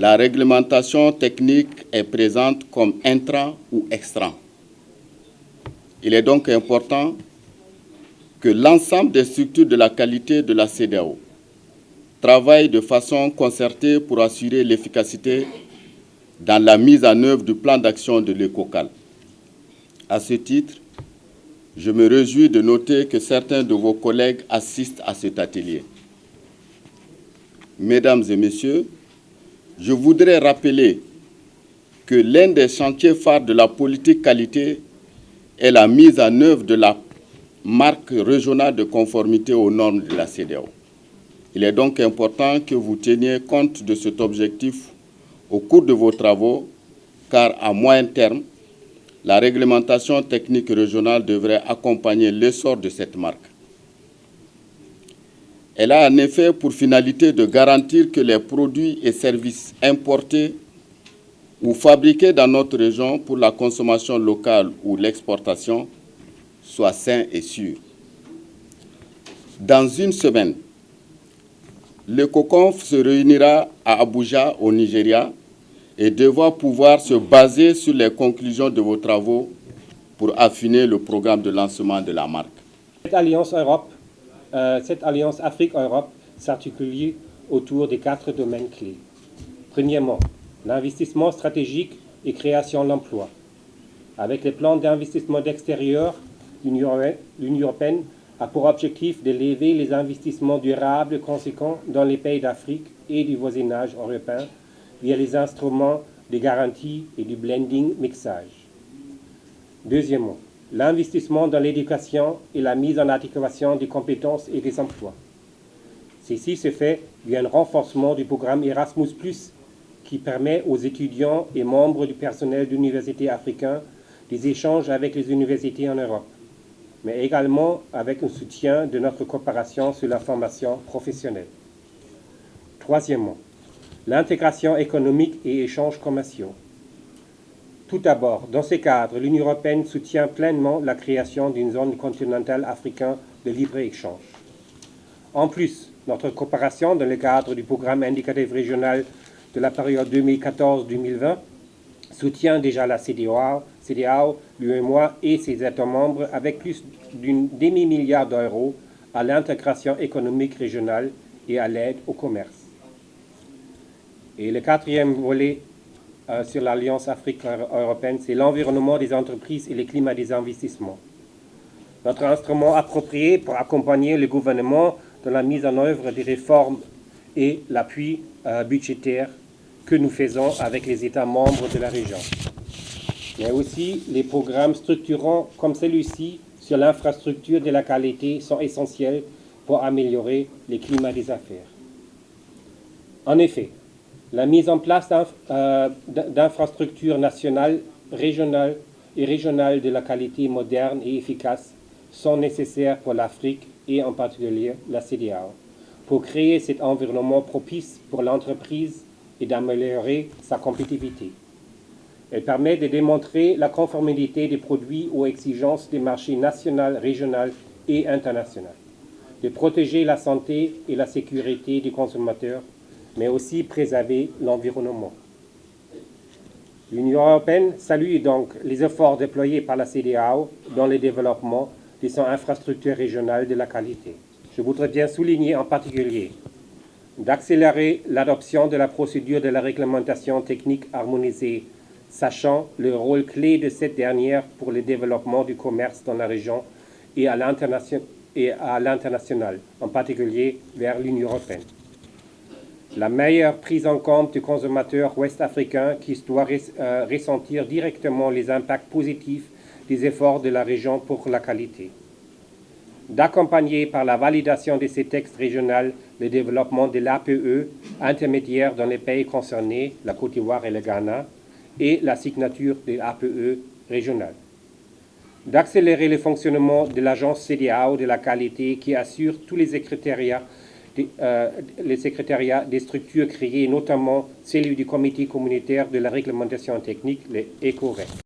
La réglementation technique est présente comme intrant ou extrant. Il est donc important que l'ensemble des structures de la qualité de la CEDEAO travaillent de façon concertée pour assurer l'efficacité dans la mise en œuvre du plan d'action de l'ECOCAL. À ce titre, je me réjouis de noter que certains de vos collègues assistent à cet atelier. Mesdames et messieurs, je voudrais rappeler que l'un des chantiers phares de la politique qualité est la mise en œuvre de la marque régionale de conformité aux normes de la CEDEAO. Il est donc important que vous teniez compte de cet objectif au cours de vos travaux, car à moyen terme, la réglementation technique régionale devrait accompagner l'essor de cette marque. Elle a en effet pour finalité de garantir que les produits et services importés ou fabriqués dans notre région pour la consommation locale ou l'exportation soient sains et sûrs. Dans une semaine, le COCONF se réunira à Abuja, au Nigeria, et devra pouvoir se baser sur les conclusions de vos travaux pour affiner le programme de lancement de la marque. Cette alliance Afrique-Europe s'articule autour des 4 domaines clés. Premièrement, l'investissement stratégique et création d'emplois. Avec les plans d'investissement d'extérieur, l'Union européenne a pour objectif d'élever les investissements durables conséquents dans les pays d'Afrique et du voisinage européen via les instruments de garantie et du blending mixage. Deuxièmement, l'investissement dans l'éducation et la mise en adéquation des compétences et des emplois. Ceci se fait via un renforcement du programme Erasmus+, qui permet aux étudiants et membres du personnel d'universités africains des échanges avec les universités en Europe, mais également avec un soutien de notre coopération sur la formation professionnelle. Troisièmement, l'intégration économique et échanges commerciaux. Tout d'abord, dans ce cadre, l'Union européenne soutient pleinement la création d'une zone continentale africaine de libre-échange. En plus, notre coopération dans le cadre du programme indicatif régional de la période 2014-2020 soutient déjà la CEDEAO, l'UEMOA et ses États membres avec plus d'un demi-milliard d'euros à l'intégration économique régionale et à l'aide au commerce. Et le quatrième volet sur l'Alliance Afrique-Européenne, c'est l'environnement des entreprises et le climat des investissements. Notre instrument approprié pour accompagner le gouvernement dans la mise en œuvre des réformes et l'appui budgétaire que nous faisons avec les États membres de la région. Mais aussi, les programmes structurants comme celui-ci sur l'infrastructure de la qualité sont essentiels pour améliorer le climat des affaires. En effet, la mise en place d'infrastructures nationales, régionales et régionales de la qualité moderne et efficace sont nécessaires pour l'Afrique et en particulier la CEDEAO, pour créer cet environnement propice pour l'entreprise et d'améliorer sa compétitivité. Elle permet de démontrer la conformité des produits aux exigences des marchés nationaux, régionaux et internationaux, de protéger la santé et la sécurité des consommateurs, mais aussi préserver l'environnement. L'Union européenne salue donc les efforts déployés par la CEDEAO dans le développement de son infrastructure régionale de la qualité. Je voudrais bien souligner en particulier d'accélérer l'adoption de la procédure de la réglementation technique harmonisée, sachant le rôle clé de cette dernière pour le développement du commerce dans la région et à l'international, en particulier vers l'Union européenne. La meilleure prise en compte du consommateur ouest-africain qui doit ressentir directement les impacts positifs des efforts de la région pour la qualité. D'accompagner par la validation de ces textes régionaux le développement de l'APE intermédiaire dans les pays concernés, la Côte d'Ivoire et le Ghana, et la signature de l'APE régionale. D'accélérer le fonctionnement de l'agence CEDEAO de la qualité qui assure tous les secrétariats des structures créées, notamment celui du comité communautaire de la réglementation technique, le ECOREC.